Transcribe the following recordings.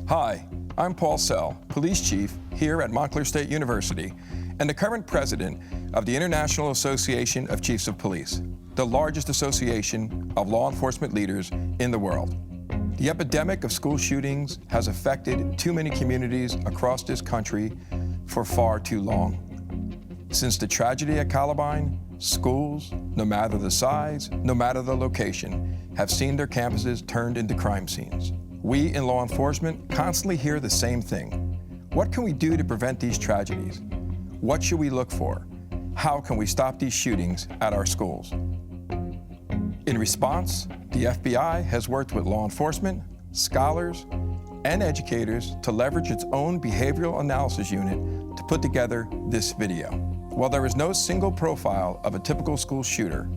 Hi, I'm Paul Sell, Police Chief here at Montclair State University, and the current president of the International Association of Chiefs of Police, the largest association of law enforcement leaders in the world. The epidemic of school shootings has affected too many communities across this country for far too long. Since the tragedy at Columbine, schools, no matter the size, no matter the location, have seen their campuses turned into crime scenes. We in law enforcement constantly hear the same thing. What can we do to prevent these tragedies? What should we look for? How can we stop these shootings at our schools? In response, the FBI has worked with law enforcement, scholars, and educators to leverage its own behavioral analysis unit to put together this video. While there is no single profile of a typical school shooter,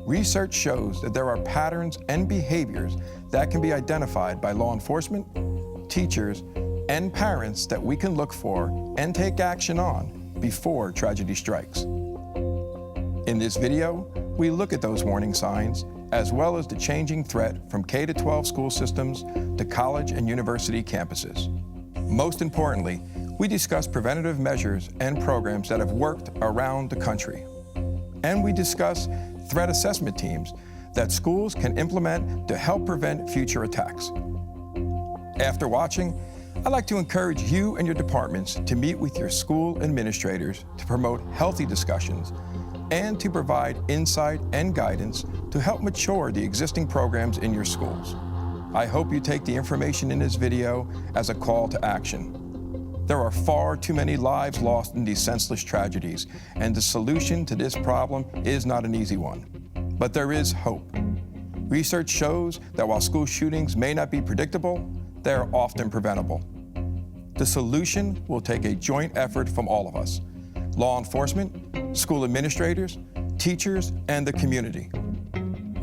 research shows that there are patterns and behaviors that can be identified by law enforcement, teachers, and parents that we can look for and take action on before tragedy strikes. In this video, we look at those warning signs, as well as the changing threat from K-12 school systems to college and university campuses. Most importantly, we discuss preventative measures and programs that have worked around the country. And we discuss threat assessment teams that schools can implement to help prevent future attacks. After watching, I'd like to encourage you and your departments to meet with your school administrators to promote healthy discussions and to provide insight and guidance to help mature the existing programs in your schools. I hope you take the information in this video as a call to action. There are far too many lives lost in these senseless tragedies, and the solution to this problem is not an easy one. But there is hope. Research shows that while school shootings may not be predictable, they are often preventable. The solution will take a joint effort from all of us: law enforcement, school administrators, teachers, and the community.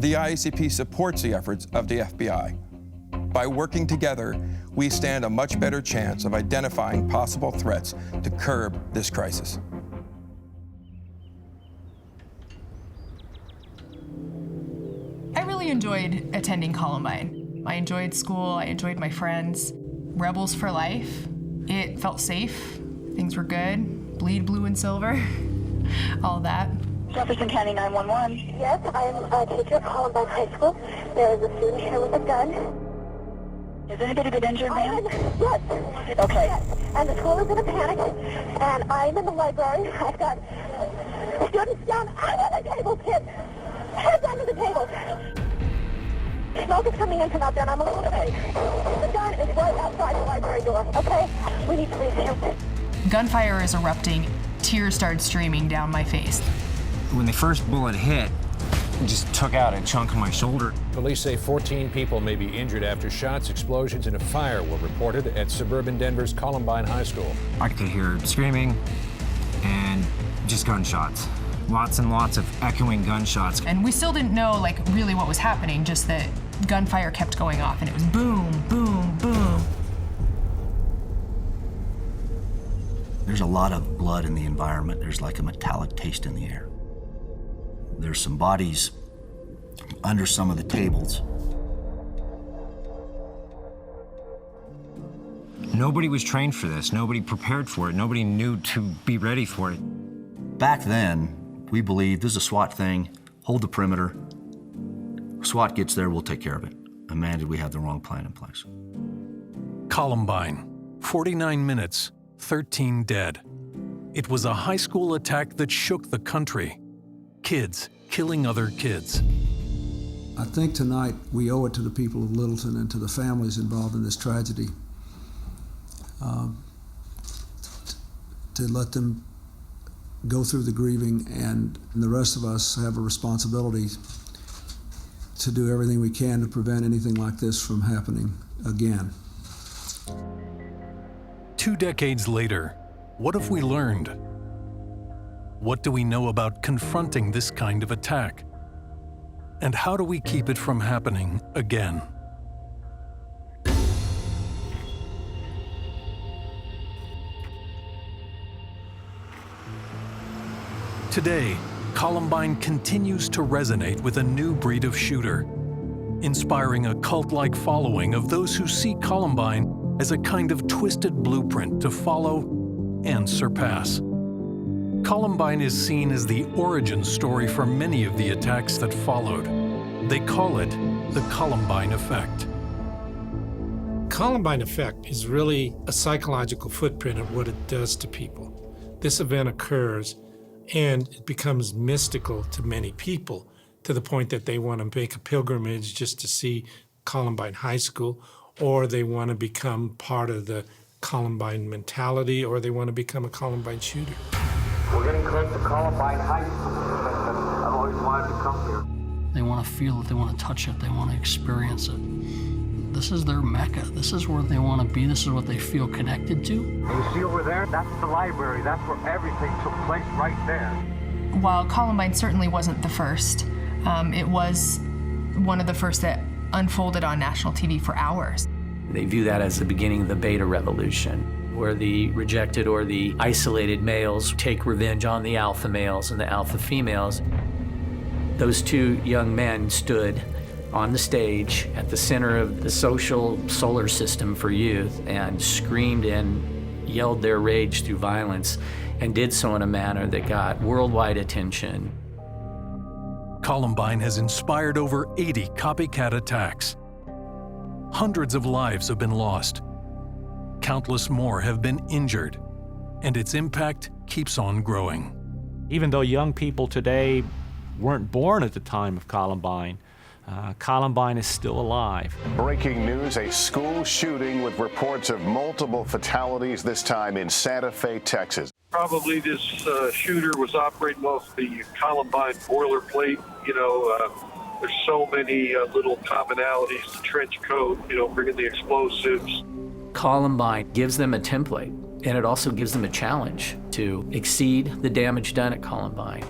The IACP supports the efforts of the FBI. By working together, we stand a much better chance of identifying possible threats to curb this crisis. I really enjoyed attending Columbine. I enjoyed school, I enjoyed my friends. Rebels for life. It felt safe, things were good. Bleed blue and silver, all that. Jefferson County 911. Yes, I'm a teacher at Columbine High School. There is a student here with a gun. Has anybody been injured, ma'am? Yes. Okay. Yes. And the school is in a panic, and I'm in the library. I've got students down under the table, kids. Heads under the table. Smoke is coming in from out there, and I'm a little bit. The gun is right outside the library door, okay? We need to leave him. Gunfire is erupting. Tears started streaming down my face. When the first bullet hit, it just took out a chunk of my shoulder. Police say 14 people may be injured after shots, explosions, and a fire were reported at suburban Denver's Columbine High School. I could hear screaming and just gunshots. Lots and lots of echoing gunshots. And we still didn't know, like, really what was happening, just that gunfire kept going off, and it was boom, boom, boom. There's a lot of blood in the environment. There's like a metallic taste in the air. There's some bodies under some of the tables. Nobody was trained for this. Nobody prepared for it. Nobody knew to be ready for it. Back then, we believed this is a SWAT thing, hold the perimeter. SWAT gets there, we'll take care of it. And man, did we have the wrong plan in place. Columbine, 49 minutes, 13 dead. It was a high school attack that shook the country. Kids killing other kids. I think tonight we owe it to the people of Littleton and to the families involved in this tragedy to let them go through the grieving, and the rest of us have a responsibility to do everything we can to prevent anything like this from happening again. 2 decades later, what have we learned? What do we know about confronting this kind of attack? And how do we keep it from happening again? Today, Columbine continues to resonate with a new breed of shooter, inspiring a cult-like following of those who see Columbine as a kind of twisted blueprint to follow and surpass. Columbine is seen as the origin story for many of the attacks that followed. They call it the Columbine effect. Columbine effect is really a psychological footprint of what it does to people. This event occurs and it becomes mystical to many people, to the point that they want to make a pilgrimage just to see Columbine High School, or they want to become part of the Columbine mentality, or they want to become a Columbine shooter. We're getting close to Columbine High School. I've always wanted to come here. They want to feel it, they want to touch it, they want to experience it. This is their mecca. This is where they want to be. This is what they feel connected to. And you see over there, that's the library. That's where everything took place right there. While Columbine certainly wasn't the first, it was one of the first that unfolded on national TV for hours. They view that as the beginning of the beta revolution, where the rejected or the isolated males take revenge on the alpha males and the alpha females. Those two young men stood on the stage at the center of the social solar system for youth and screamed and yelled their rage through violence, and did so in a manner that got worldwide attention. Columbine has inspired over 80 copycat attacks. Hundreds of lives have been lost. Countless more have been injured, and its impact keeps on growing. Even though young people today weren't born at the time of Columbine, Columbine is still alive. Breaking news, a school shooting with reports of multiple fatalities, this time in Santa Fe, Texas. Probably this shooter was operating off the Columbine boilerplate. There's so many little commonalities, the trench coat, bringing the explosives. Columbine gives them a template, and it also gives them a challenge to exceed the damage done at Columbine.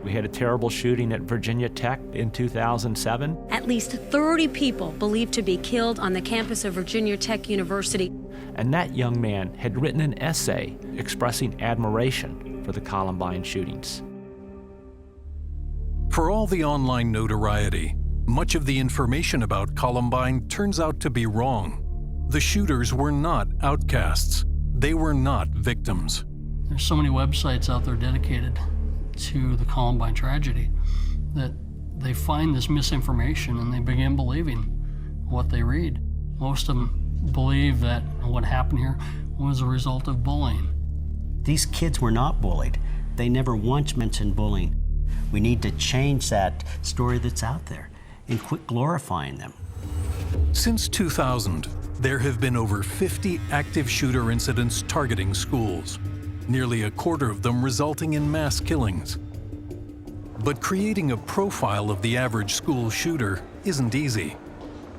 We had a terrible shooting at Virginia Tech in 2007. At least 30 people believed to be killed on the campus of Virginia Tech University. And that young man had written an essay expressing admiration for the Columbine shootings. For all the online notoriety, much of the information about Columbine turns out to be wrong. The shooters were not outcasts. They were not victims. There's so many websites out there dedicated to the Columbine tragedy that they find this misinformation and they begin believing what they read. Most of them believe that what happened here was a result of bullying. These kids were not bullied. They never once mentioned bullying. We need to change that story that's out there and quit glorifying them. Since 2000, there have been over 50 active shooter incidents targeting schools, nearly a quarter of them resulting in mass killings. But creating a profile of the average school shooter isn't easy.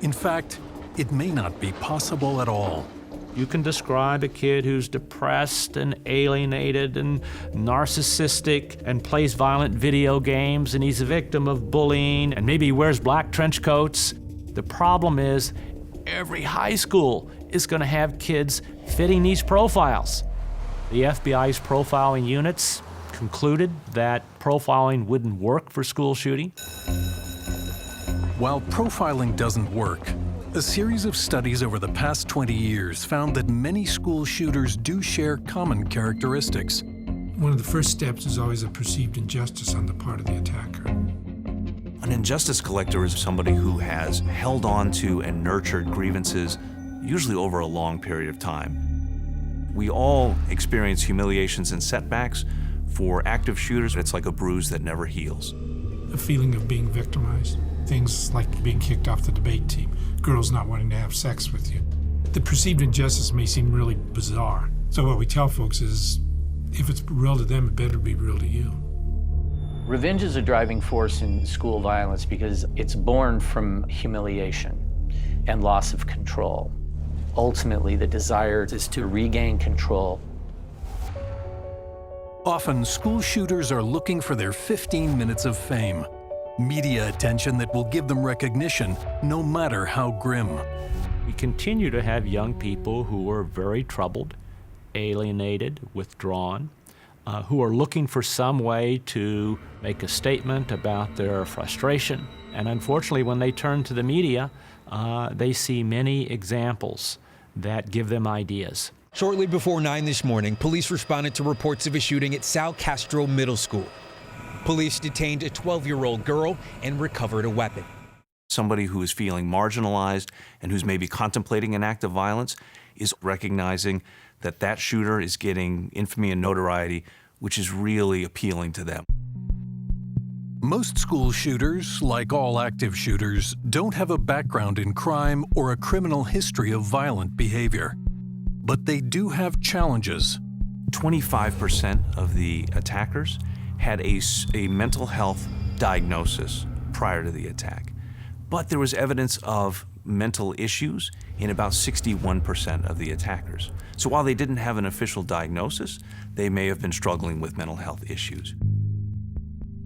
In fact, it may not be possible at all. You can describe a kid who's depressed and alienated and narcissistic and plays violent video games, and he's a victim of bullying, and maybe he wears black trench coats. The problem is every high school is going to have kids fitting these profiles. The FBI's profiling units concluded that profiling wouldn't work for school shooting. While profiling doesn't work, a series of studies over the past 20 years found that many school shooters do share common characteristics. One of the first steps is always a perceived injustice on the part of the attacker. An injustice collector is somebody who has held on to and nurtured grievances, usually over a long period of time. We all experience humiliations and setbacks. For active shooters, it's like a bruise that never heals. A feeling of being victimized. Things like being kicked off the debate team, girls not wanting to have sex with you. The perceived injustice may seem really bizarre. So what we tell folks is, if it's real to them, it better be real to you. Revenge is a driving force in school violence because it's born from humiliation and loss of control. Ultimately, the desire is to regain control. Often, school shooters are looking for their 15 minutes of fame. Media attention that will give them recognition, no matter how grim. We continue to have young people who are very troubled, alienated, withdrawn, who are looking for some way to make a statement about their frustration. And unfortunately, when they turn to the media, they see many examples that give them ideas. Shortly before 9 this morning, police responded to reports of a shooting at Sal Castro Middle School. Police detained a 12-year-old girl and recovered a weapon. Somebody who is feeling marginalized and who's maybe contemplating an act of violence is recognizing that that shooter is getting infamy and notoriety, which is really appealing to them. Most school shooters, like all active shooters, don't have a background in crime or a criminal history of violent behavior. But they do have challenges. 25% of the attackers had a mental health diagnosis prior to the attack. But there was evidence of mental issues in about 61% of the attackers. So while they didn't have an official diagnosis, they may have been struggling with mental health issues.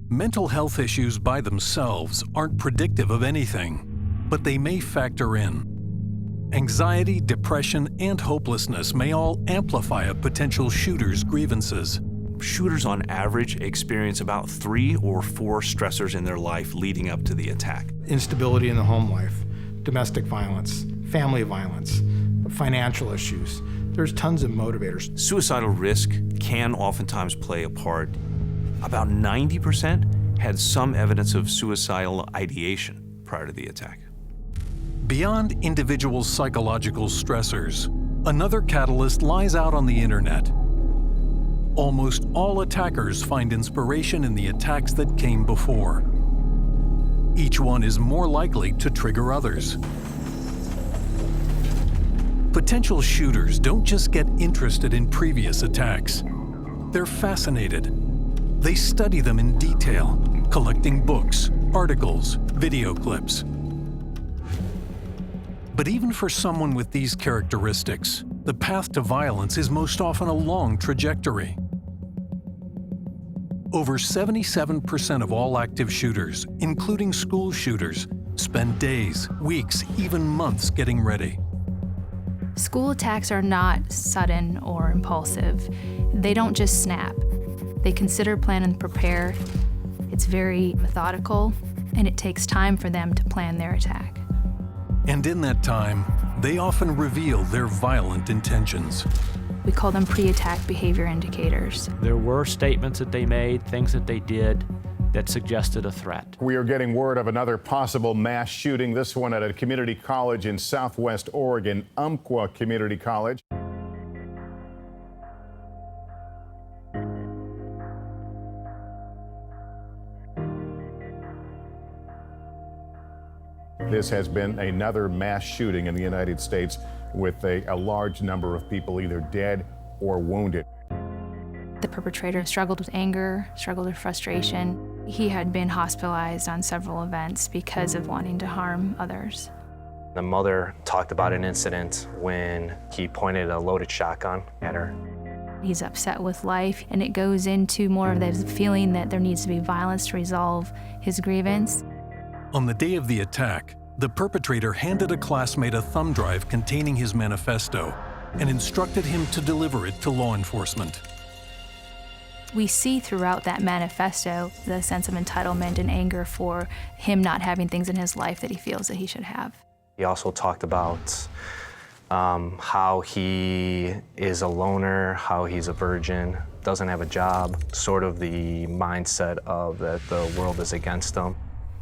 Mental health issues by themselves aren't predictive of anything, but they may factor in. Anxiety, depression, and hopelessness may all amplify a potential shooter's grievances. Shooters on average experience about 3 or 4 stressors in their life leading up to the attack. Instability in the home life, domestic violence, family violence, financial issues. There's tons of motivators. Suicidal risk can oftentimes play a part. About 90% had some evidence of suicidal ideation prior to the attack. Beyond individual psychological stressors, another catalyst lies out on the internet. Almost all attackers find inspiration in the attacks that came before. Each one is more likely to trigger others. Potential shooters don't just get interested in previous attacks. They're fascinated. They study them in detail, collecting books, articles, video clips. But even for someone with these characteristics, the path to violence is most often a long trajectory. Over 77% of all active shooters, including school shooters, spend days, weeks, even months getting ready. School attacks are not sudden or impulsive. They don't just snap. They consider, plan, and prepare. It's very methodical, and it takes time for them to plan their attack. And in that time, they often reveal their violent intentions. We call them pre-attack behavior indicators. There were statements that they made, things that they did that suggested a threat. We are getting word of another possible mass shooting, this one at a community college in Southwest Oregon, Umpqua Community College. This has been another mass shooting in the United States with a large number of people either dead or wounded. The perpetrator struggled with anger, struggled with frustration. He had been hospitalized on several events because of wanting to harm others. The mother talked about an incident when he pointed a loaded shotgun at her. He's upset with life, and it goes into more of this feeling that there needs to be violence to resolve his grievance. On the day of the attack, the perpetrator handed a classmate a thumb drive containing his manifesto and instructed him to deliver it to law enforcement. We see throughout that manifesto the sense of entitlement and anger for him not having things in his life that he feels that he should have. He also talked about how he is a loner, how he's a virgin, doesn't have a job, sort of the mindset of that the world is against him.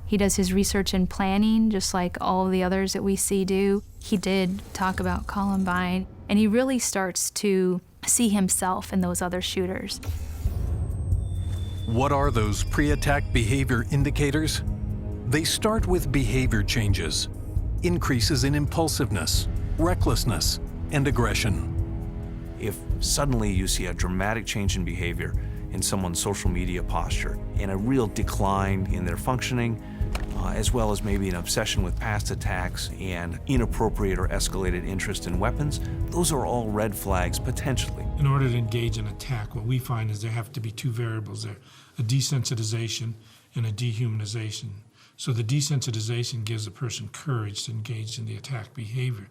He does his research and planning, just like all of the others that we see do. He did talk about Columbine, and he really starts to see himself in those other shooters. What are those pre-attack behavior indicators? They start with behavior changes, increases in impulsiveness, recklessness, and aggression. If suddenly you see a dramatic change in behavior in someone's social media posture and a real decline in their functioning, as well as maybe an obsession with past attacks and inappropriate or escalated interest in weapons, those are all red flags potentially. In order to engage in attack, what we find is there have to be two variables there, a desensitization and a dehumanization. So the desensitization gives a person courage to engage in the attack behavior.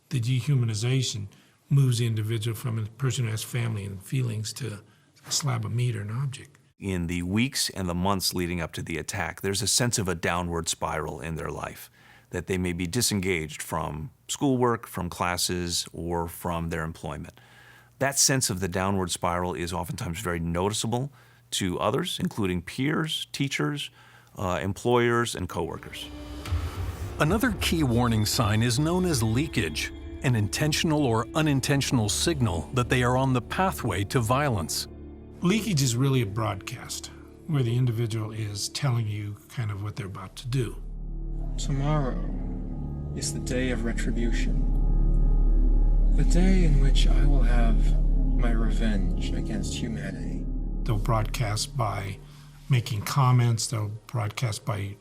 The dehumanization moves the individual from a person who has family and feelings to a slab of meat or an object. In the weeks and the months leading up to the attack, there's a sense of a downward spiral in their life. that they may be disengaged from schoolwork, from classes, or from their employment. That sense of the downward spiral is oftentimes very noticeable to others, including peers, teachers, employers, and coworkers. Another key warning sign is known as leakage, an intentional or unintentional signal that they are on the pathway to violence. Leakage is really a broadcast where the individual is telling you kind of what they're about to do. Tomorrow is the day of retribution. The day in which I will have my revenge against humanity. They'll broadcast by making comments, they'll broadcast by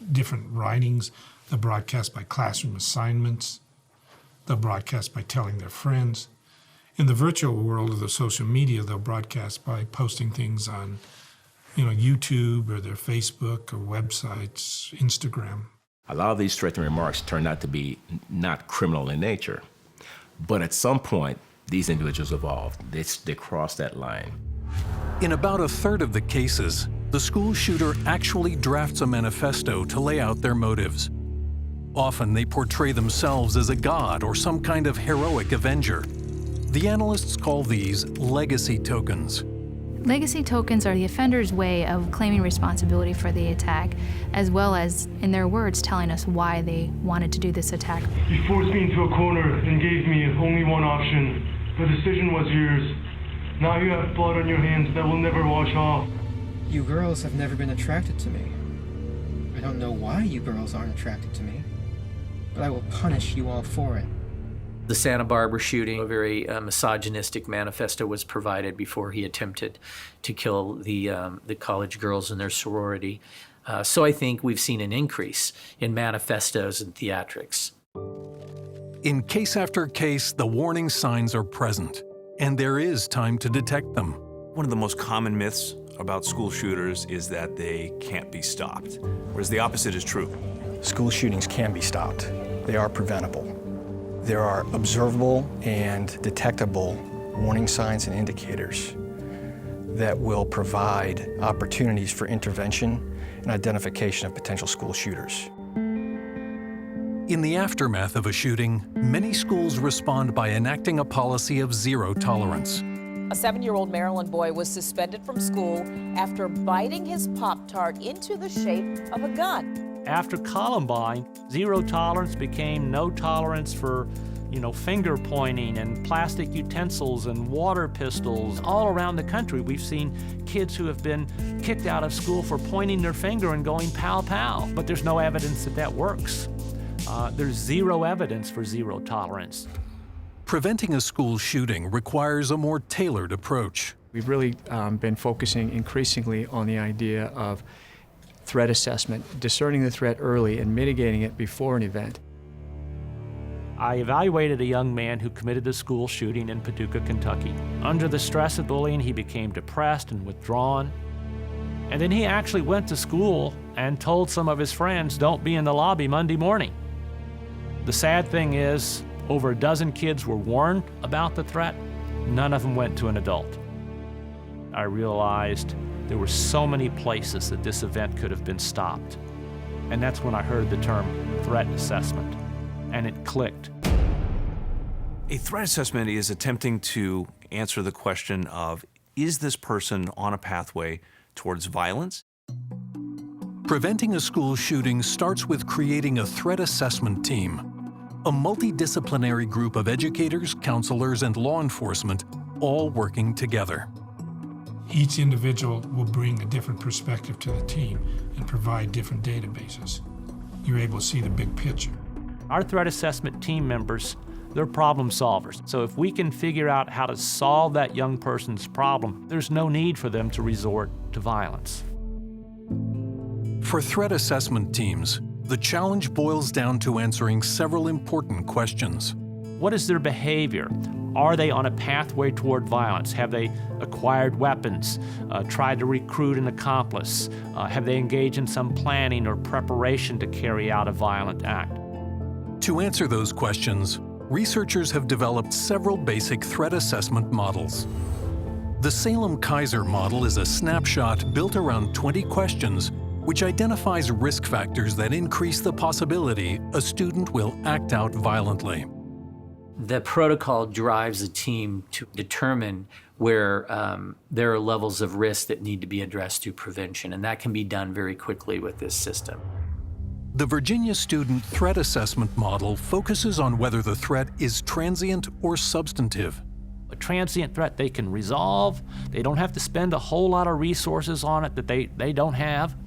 different writings, they'll broadcast by classroom assignments, they'll broadcast by telling their friends. In the virtual world of the social media, they'll broadcast by posting things on YouTube or their Facebook or websites, Instagram. A lot of these threatening remarks turn out to be not criminal in nature, but at some point, these individuals evolved. They crossed that line. In about a third of the cases, the school shooter actually drafts a manifesto to lay out their motives. Often they portray themselves as a god or some kind of heroic avenger. The analysts call these legacy tokens. Legacy tokens are the offender's way of claiming responsibility for the attack, as well as, in their words, telling us why they wanted to do this attack. You forced me into a corner and gave me only one option. The decision was yours. Now you have blood on your hands that will never wash off. You girls have never been attracted to me. I don't know why you girls aren't attracted to me, but I will punish you all for it. The Santa Barbara shooting, a very misogynistic manifesto was provided before he attempted to kill the college girls in their sorority. So I think we've seen an increase in manifestos and theatrics. In case after case, the warning signs are present, and there is time to detect them. One of the most common myths about school shooters is that they can't be stopped, whereas the opposite is true. School shootings can be stopped. They are preventable. There are observable and detectable warning signs and indicators that will provide opportunities for intervention and identification of potential school shooters. In the aftermath of a shooting, many schools respond by enacting a policy of zero tolerance. A 7-year-old Maryland boy was suspended from school after biting his Pop-Tart into the shape of a gun. After Columbine, zero tolerance became no tolerance for, finger pointing and plastic utensils and water pistols. All around the country, we've seen kids who have been kicked out of school for pointing their finger and going pow pow. But there's no evidence that that works. There's zero evidence for zero tolerance. Preventing a school shooting requires a more tailored approach. We've really been focusing increasingly on the idea of threat assessment, discerning the threat early and mitigating it before an event. I evaluated a young man who committed a school shooting in Paducah, Kentucky. Under the stress of bullying, he became depressed and withdrawn. And then he actually went to school and told some of his friends, "Don't be in the lobby Monday morning." The sad thing is, over a dozen kids were warned about the threat. None of them went to an adult. I realized there were so many places that this event could have been stopped. And that's when I heard the term threat assessment, and it clicked. A threat assessment is attempting to answer the question of, is this person on a pathway towards violence? Preventing a school shooting starts with creating a threat assessment team, a multidisciplinary group of educators, counselors, and law enforcement all working together. Each individual will bring a different perspective to the team and provide different databases. You're able to see the big picture. Our threat assessment team members, they're problem solvers. So if we can figure out how to solve that young person's problem, there's no need for them to resort to violence. For threat assessment teams, the challenge boils down to answering several important questions. What is their behavior? Are they on a pathway toward violence? Have they acquired weapons, tried to recruit an accomplice? Have they engaged in some planning or preparation to carry out a violent act? To answer those questions, researchers have developed several basic threat assessment models. The Salem-Kaiser model is a snapshot built around 20 questions which identifies risk factors that increase the possibility a student will act out violently. The protocol drives the team to determine where there are levels of risk that need to be addressed through prevention, and that can be done very quickly with this system. The Virginia Student Threat Assessment Model focuses on whether the threat is transient or substantive. A transient threat they can resolve. They don't have to spend a whole lot of resources on it that they don't have.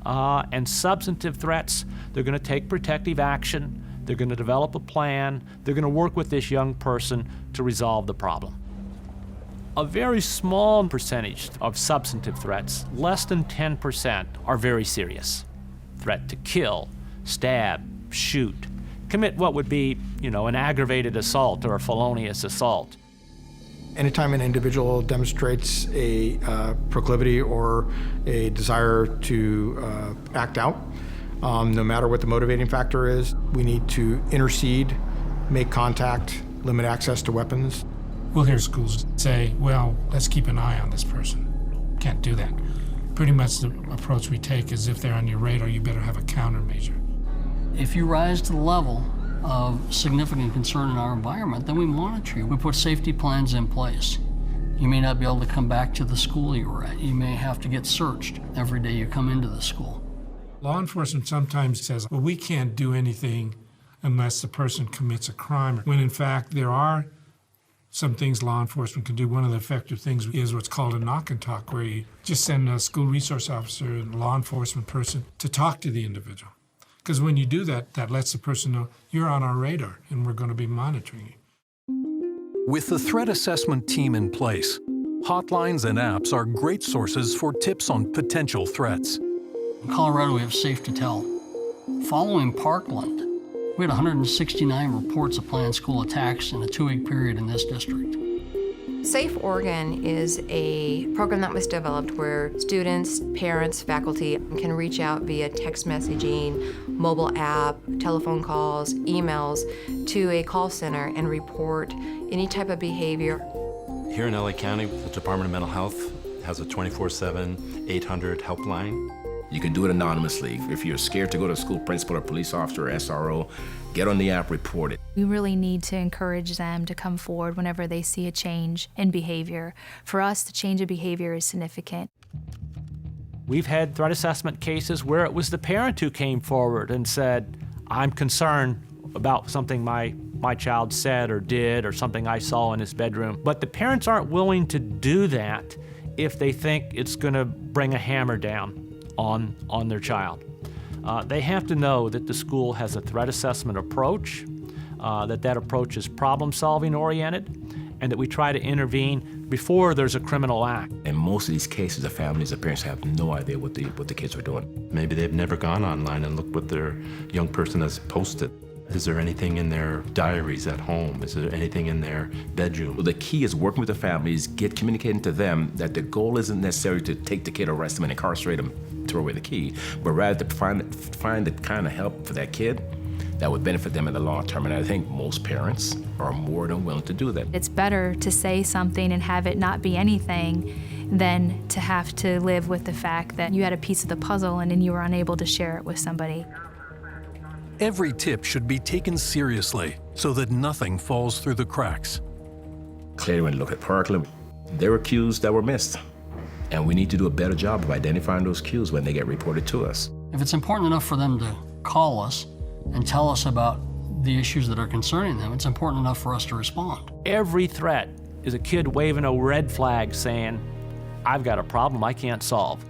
And substantive threats, they're going to take protective action. They're going to develop a plan. They're going to work with this young person to resolve the problem. A very small percentage of substantive threats, less than 10%, are very serious. Threat to kill, stab, shoot, commit what would be, an aggravated assault or a felonious assault. Anytime an individual demonstrates a proclivity or a desire to act out, no matter what the motivating factor is, we need to intercede, make contact, limit access to weapons. We'll hear schools say, well, let's keep an eye on this person. Can't do that. Pretty much the approach we take is if they're on your radar, you better have a countermeasure. If you rise to the level of significant concern in our environment, then we monitor you. We put safety plans in place. You may not be able to come back to the school you were at. You may have to get searched every day you come into the school. Law enforcement sometimes says, well, we can't do anything unless the person commits a crime, when in fact there are some things law enforcement can do. One of the effective things is what's called a knock and talk, where you just send a school resource officer and law enforcement person to talk to the individual. Because when you do that, that lets the person know you're on our radar and we're going to be monitoring you. With the threat assessment team in place, hotlines and apps are great sources for tips on potential threats. In Colorado, we have Safe to Tell. Following Parkland, we had 169 reports of planned school attacks in a 2-week period in this district. Safe Oregon is a program that was developed where students, parents, faculty can reach out via text messaging, mobile app, telephone calls, emails to a call center and report any type of behavior. Here in LA County, the Department of Mental Health has a 24/7 800 helpline. You can do it anonymously. If you're scared to go to a school principal or police officer or SRO, get on the app, report it. We really need to encourage them to come forward whenever they see a change in behavior. For us, the change of behavior is significant. We've had threat assessment cases where it was the parent who came forward and said, I'm concerned about something my child said or did or something I saw in his bedroom. But the parents aren't willing to do that if they think it's going to bring a hammer down on their child. They have to know that the school has a threat assessment approach, that approach is problem-solving oriented, and that we try to intervene before there's a criminal act. In most of these cases, the families, the parents have no idea what the kids are doing. Maybe they've never gone online and looked what their young person has posted. Is there anything in their diaries at home? Is there anything in their bedroom? Well, the key is working with the families, communicating to them that the goal isn't necessarily to take the kid, arrest them, and incarcerate them, throw away the key, but rather to find the kind of help for that kid that would benefit them in the long term. And I think most parents are more than willing to do that. It's better to say something and have it not be anything than to have to live with the fact that you had a piece of the puzzle and then you were unable to share it with somebody. Every tip should be taken seriously so that nothing falls through the cracks. Clearly, when you look at Parkland, there were cues that were missed. And we need to do a better job of identifying those cues when they get reported to us. If it's important enough for them to call us and tell us about the issues that are concerning them, it's important enough for us to respond. Every threat is a kid waving a red flag saying, I've got a problem I can't solve.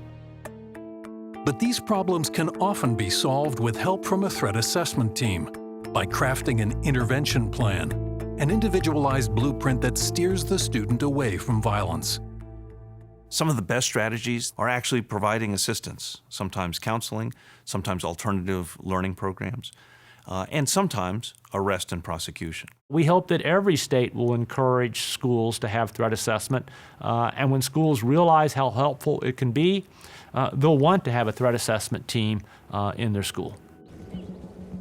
But these problems can often be solved with help from a threat assessment team by crafting an intervention plan, an individualized blueprint that steers the student away from violence. Some of the best strategies are actually providing assistance, sometimes counseling, sometimes alternative learning programs, and sometimes arrest and prosecution. We hope that every state will encourage schools to have threat assessment, and when schools realize how helpful it can be, they'll want to have a threat assessment team in their school.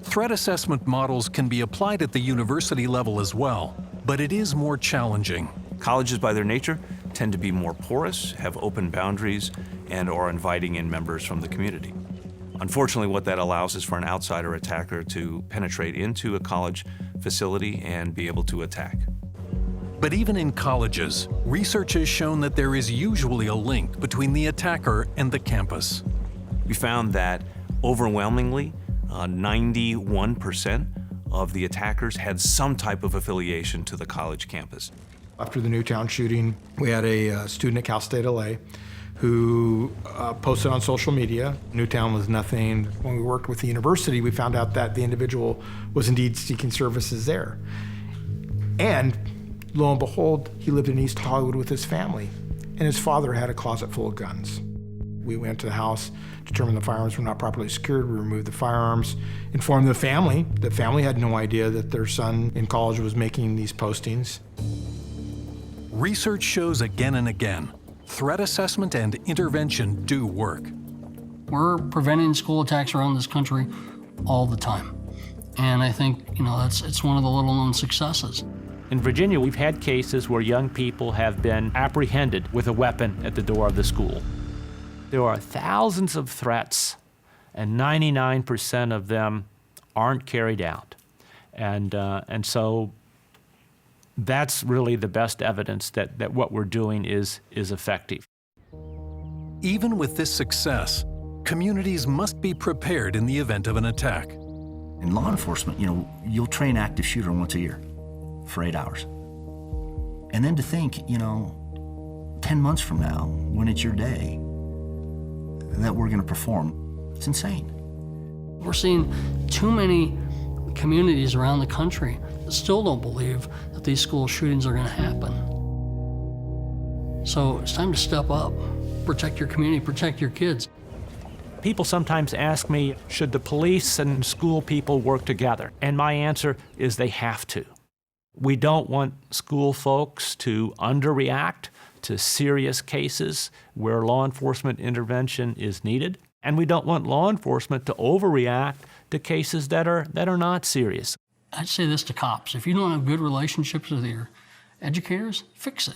Threat assessment models can be applied at the university level as well, but it is more challenging. Colleges, by their nature, tend to be more porous, have open boundaries, and are inviting in members from the community. Unfortunately, what that allows is for an outsider attacker to penetrate into a college facility and be able to attack. But even in colleges, research has shown that there is usually a link between the attacker and the campus. We found that overwhelmingly, 91% of the attackers had some type of affiliation to the college campus. After the Newtown shooting, we had a student at Cal State LA who posted on social media. Newtown was nothing. When we worked with the university, we found out that the individual was indeed seeking services there. And lo and behold, he lived in East Hollywood with his family, and his father had a closet full of guns. We went to the house, determined the firearms were not properly secured, we removed the firearms, informed the family. The family had no idea that their son in college was making these postings. Research shows again and again, threat assessment and intervention do work. We're preventing school attacks around this country all the time. And I think, it's one of the little known successes. In Virginia, we've had cases where young people have been apprehended with a weapon at the door of the school. There are thousands of threats, and 99% of them aren't carried out. And so that's really the best evidence that what we're doing is effective. Even with this success, communities must be prepared in the event of an attack. In law enforcement, you'll train active shooter once a year for 8 hours. And then to think, 10 months from now, when it's your day, that we're going to perform, it's insane. We're seeing too many communities around the country that still don't believe that these school shootings are going to happen. So it's time to step up, protect your community, protect your kids. People sometimes ask me, should the police and school people work together? And my answer is they have to. We don't want school folks to underreact to serious cases where law enforcement intervention is needed. And we don't want law enforcement to overreact to cases that are not serious. I'd say this to cops: if you don't have good relationships with your educators, fix it.